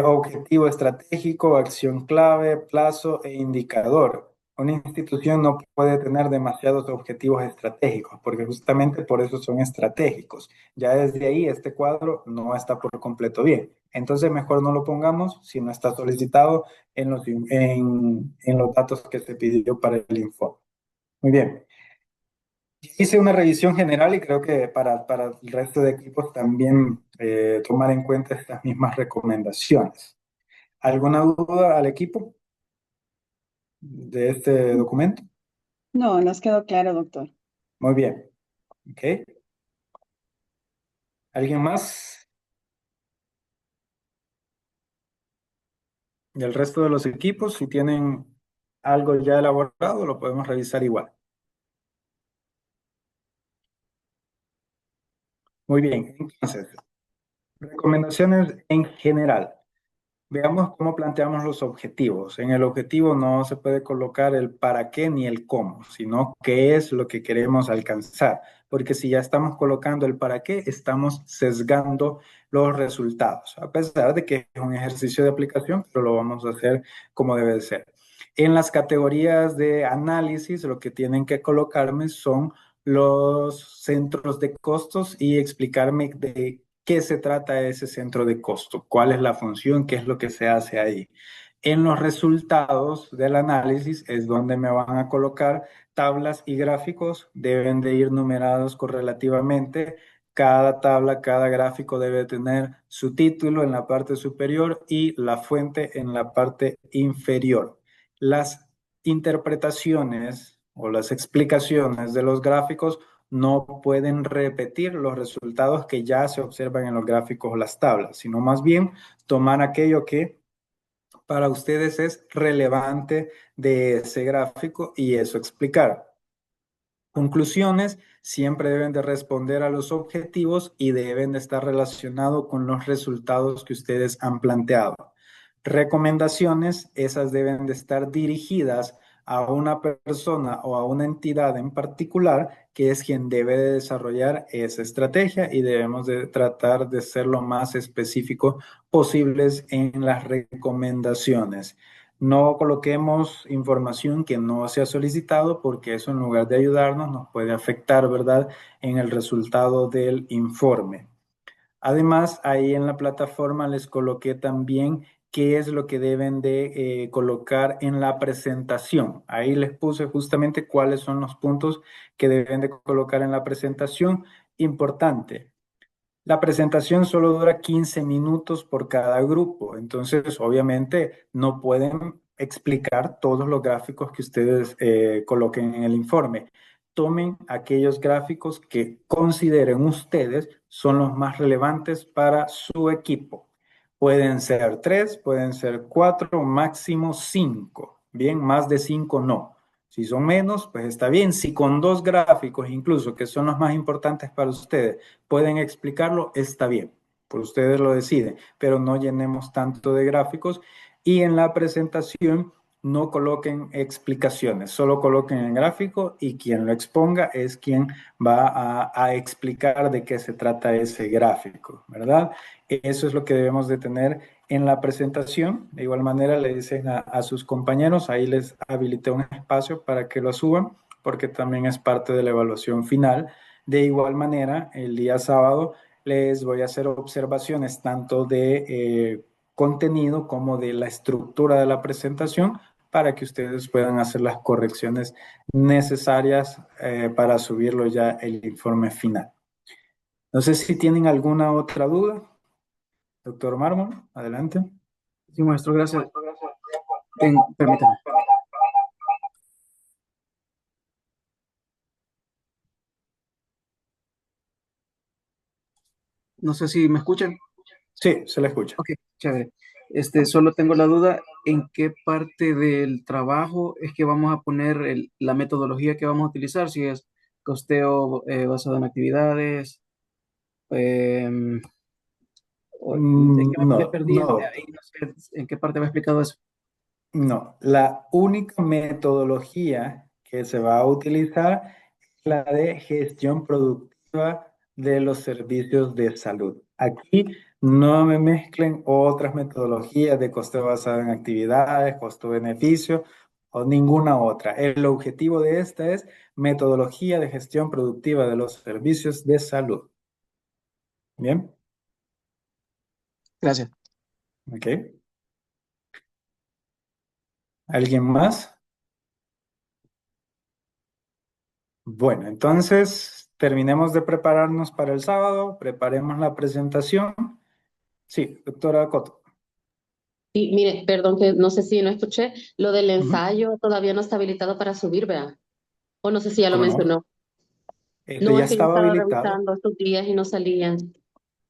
objetivo estratégico, acción clave, plazo e indicador. Una institución no puede tener demasiados objetivos estratégicos, porque justamente por eso son estratégicos. Ya desde ahí este cuadro no está por completo bien. Entonces mejor no lo pongamos si no está solicitado en los datos que se pidió para el informe. Muy bien. Hice una revisión general y creo que para el resto de equipos también tomar en cuenta estas mismas recomendaciones. ¿Alguna duda al equipo de este documento? No, nos quedó claro, doctor. Muy bien. Ok. ¿Alguien más? Y el resto de los equipos, si tienen algo ya elaborado, lo podemos revisar igual. Muy bien. Entonces, recomendaciones en general. Veamos cómo planteamos los objetivos. En el objetivo no se puede colocar el para qué ni el cómo, sino qué es lo que queremos alcanzar. Porque si ya estamos colocando el para qué, estamos sesgando los resultados. A pesar de que es un ejercicio de aplicación, pero lo vamos a hacer como debe de ser. En las categorías de análisis, lo que tienen que colocarme son los centros de costos y explicarme de qué se trata ese centro de costo, cuál es la función, qué es lo que se hace ahí. En los resultados del análisis es donde me van a colocar tablas y gráficos, deben de ir numerados correlativamente. Cada tabla, cada gráfico debe tener su título en la parte superior y la fuente en la parte inferior. Las interpretaciones o las explicaciones de los gráficos no pueden repetir los resultados que ya se observan en los gráficos o las tablas, sino más bien tomar aquello que para ustedes es relevante de ese gráfico y eso explicar. Conclusiones siempre deben de responder a los objetivos y deben de estar relacionados con los resultados que ustedes han planteado. Recomendaciones, esas deben de estar dirigidas a una persona o a una entidad en particular que es quien debe de desarrollar esa estrategia y debemos de tratar de ser lo más específico posibles en las recomendaciones. No coloquemos información que no se ha solicitado porque eso en lugar de ayudarnos nos puede afectar, ¿verdad?, en el resultado del informe. Además, ahí en la plataforma les coloqué también qué es lo que deben de colocar en la presentación. Ahí les puse justamente cuáles son los puntos que deben de colocar en la presentación. Importante, La presentación solo dura 15 minutos por cada grupo, entonces obviamente no pueden explicar todos los gráficos que ustedes coloquen en el informe. Tomen aquellos gráficos que consideren ustedes son los más relevantes para su equipo. Pueden ser 3, pueden ser 4, máximo 5. Bien, más de 5 no. Si son menos, pues está bien. Si con 2 gráficos incluso, que son los más importantes para ustedes, pueden explicarlo, está bien. Por ustedes lo deciden, pero no llenemos tanto de gráficos y en la presentación no coloquen explicaciones, solo coloquen el gráfico y quien lo exponga es quien va a explicar de qué se trata ese gráfico, ¿verdad? Eso es lo que debemos de tener en la presentación. De igual manera le dicen a sus compañeros, ahí les habilité un espacio para que lo suban, porque también es parte de la evaluación final. De igual manera, el día sábado les voy a hacer observaciones tanto de contenido como de la estructura de la presentación para que ustedes puedan hacer las correcciones necesarias para subirlo ya el informe final. No sé si tienen alguna otra duda. Doctor Mármol, adelante. Sí, maestro, gracias. Permítame. No sé si me escuchan. Sí, se le escucha. Ok, chévere. Solo tengo la duda en qué parte del trabajo es que vamos a poner la metodología que vamos a utilizar, si es costeo basado en actividades, em, es que me No, perdí no, ahí, no sé en qué parte me ha explicado eso. no. La única metodología que se va a utilizar es la de gestión productiva de los servicios de salud. Aquí no me mezclen otras metodologías de costo basado en actividades, costo-beneficio o ninguna otra. El objetivo de esta es metodología de gestión productiva de los servicios de salud. Bien, Gracias. ok. ¿Alguien más? Bueno, entonces terminemos de prepararnos para el sábado, preparemos la presentación. Sí, doctora Coto. Y mire, perdón que no sé si no escuché, lo del Ujú. ensayo todavía no está habilitado para subir, ¿verdad? O no sé si ya lo ¿Cómo no? mencionó. No, Ya es que yo estaba estaba habilitado. revisando estos días y no salían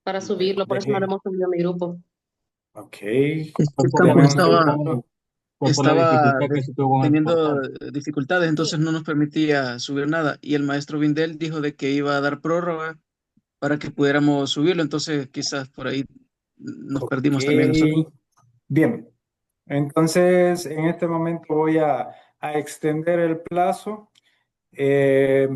para Bueno, subirlo, por eso no lo hemos subido a mi grupo. ok, Es que el Por lo deme campus un mismo, segundo. fue por la dificultad que se tuvo en teniendo exportar. dificultades, entonces no nos permitía subir nada. Y el maestro Vindel dijo de que iba a dar prórroga para que pudiéramos subirlo, entonces quizás por ahí nos Ok, perdimos también nosotros. bien. Entonces, en este momento voy a extender el plazo. Eh,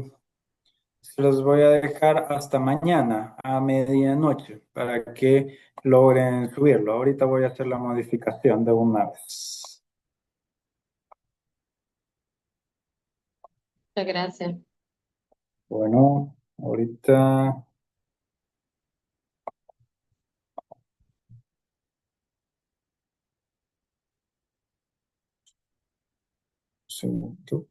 Se los voy a dejar hasta mañana a medianoche para que logren subirlo. Ahorita voy a hacer la modificación de una vez. Muchas gracias. Bueno, ahorita... Un segundo.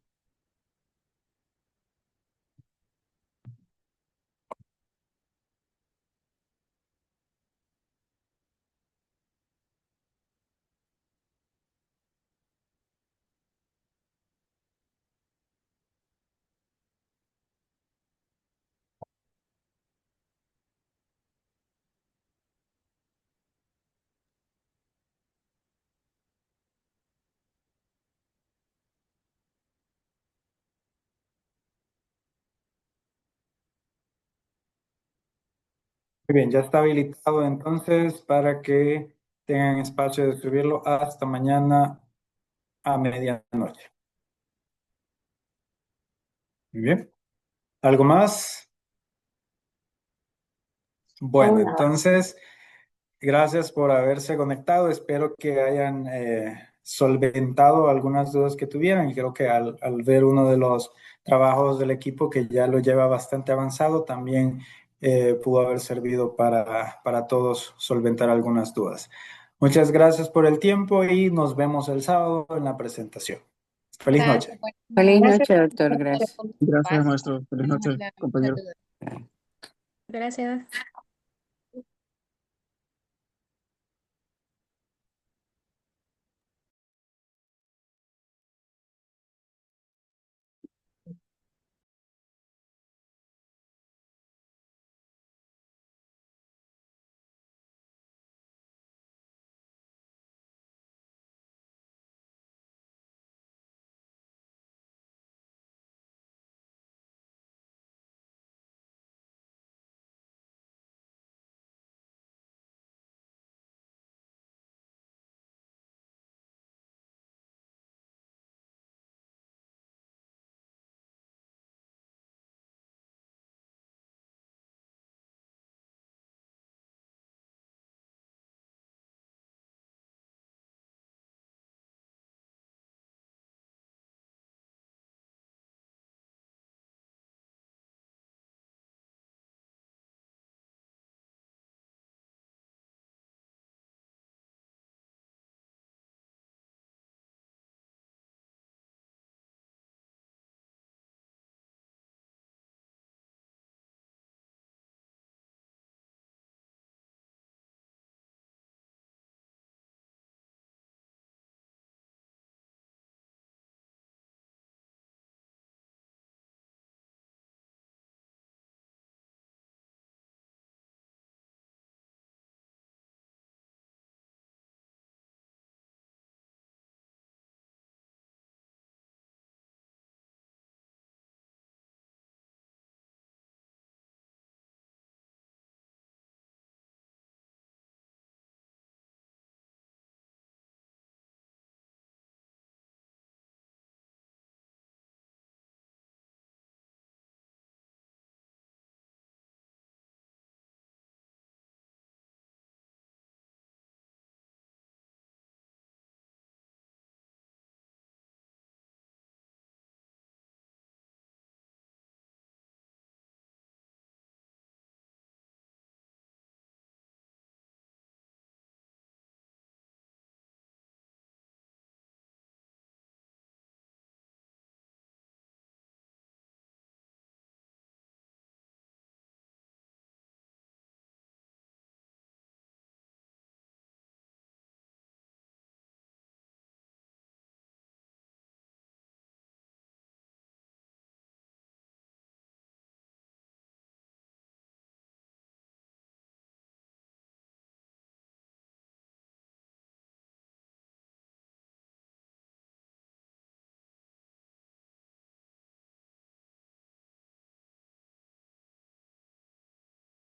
Muy bien, ya está habilitado entonces para que tengan espacio de subirlo hasta mañana a medianoche. Muy bien. ¿Algo más? Bueno, Hola. entonces, gracias por haberse conectado. Espero que hayan solventado algunas dudas que tuvieran. Y creo que al ver uno de los trabajos del equipo que ya lo lleva bastante avanzado, también pudo haber servido para todos solventar algunas dudas. Muchas gracias por el tiempo y nos vemos el sábado en la presentación. Feliz Gracias, noche. Feliz gracias noche, doctor. por Gracias. el Gracias, espacio. maestro. Feliz Tenemos noche, muchas compañero. dudas. Gracias.